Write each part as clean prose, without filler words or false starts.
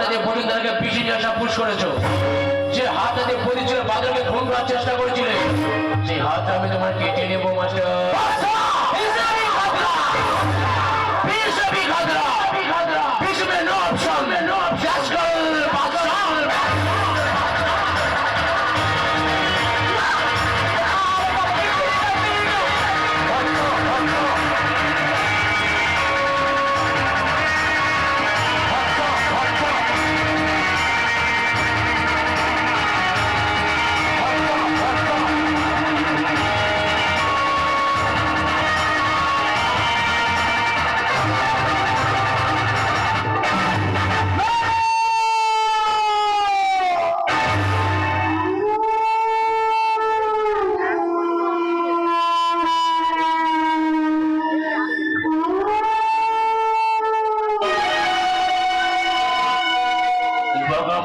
হাতে দিয়ে বসুন্ধরাকে পিছিয়ে নিয়ে আসা পুশ করেছো, যে হাত দিয়ে পরিচয় বাদলকে খুন করার চেষ্টা করেছিলে, সেই হাতটা আমি তোমার কেটে নেবো মাস্টার।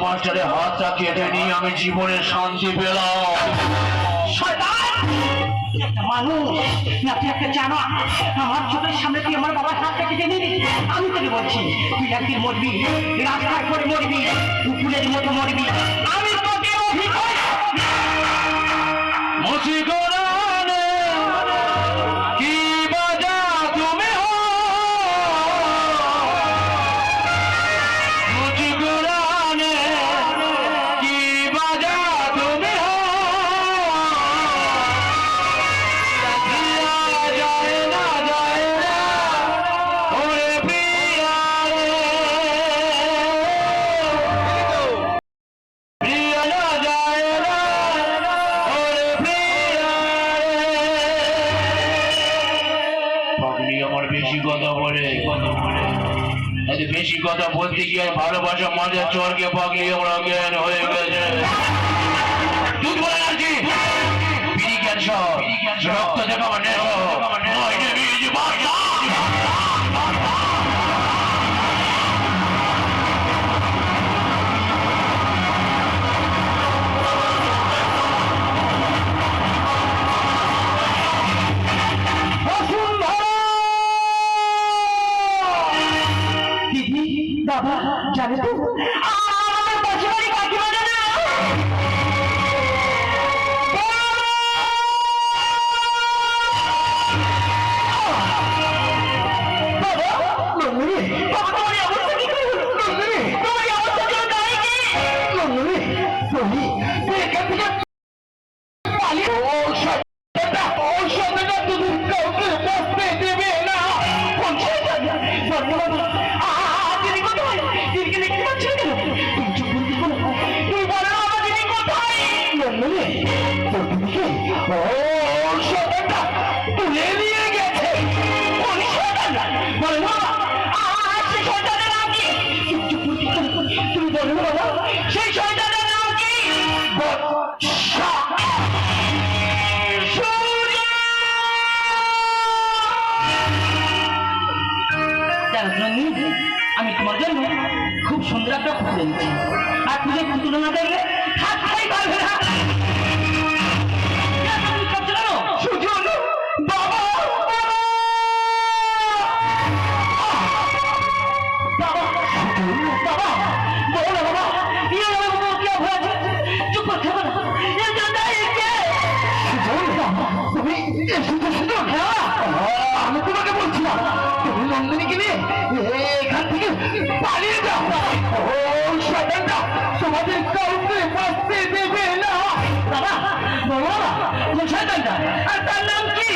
মাস্টারের হাতটা কেটে নিয়ে আমি জীবনের শান্তি পেলাম। মানুষ নাকি একটা জানা আমার চোখের সামনে তুই আমার বাবার হাতটা কেটে নিবি। আমি তোকে বলছি তুই একদিন মরবি, রাস্তায় করে মরবি, কুকুরের মতো মরবি। আমি তোকে বেশি কথা বলতে গিয়ে ভালোবাসা মাঝে চরকে পাকিয়ে ওরা জ্ঞান হয়ে গেছে। দুধ বলে আছি বিড়ি ক্যান্সার রক্ত দেখাবার বাবা জানে তো আমার পাশে বাড়ি কাকিমা জানে আমি তোমার জন্য খুব সুন্দর একটা পুতুল এনেছি, আর তুমি পুতুল না দেখলে হাতটাই পারবে না। আমি তোমাকে বলছি না, তুমি নন্দিনীকে নিয়ে এখান থেকে পালিয়ে যাও। শয়তানটা তোমাদের কাউকে বাঁচতে দেবে না। বাবা বাবা কোন শয়তানটা, আর তার নাম কি?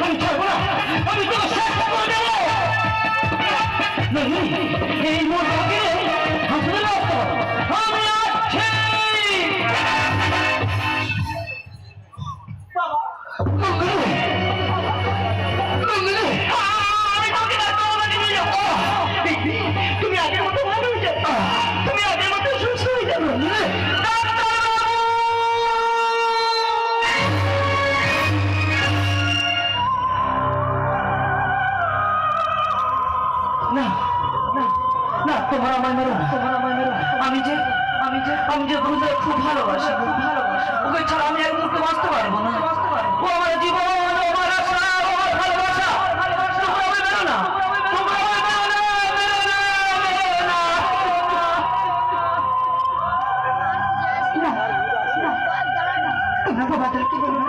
আমি ছাড়বো না, আমি তোকে শেষ করে দেবো। এই মুহূর্তে হাসপাতালে আমি আছি। তুমি আগের মতো ভালো হয়ে যাবে, তুমি আগের মতো সুস্থ হয়ে যাবে। না না না, তোমার আমার মেরো না, তোমার আমার মেরো না। আমি যে খুব ভালোবাসি, ওকে ছাড়া আমি এক মুহূর্তে বাঁচতে পারবো না। ও আমার জীবন না বাবা, কি বলবো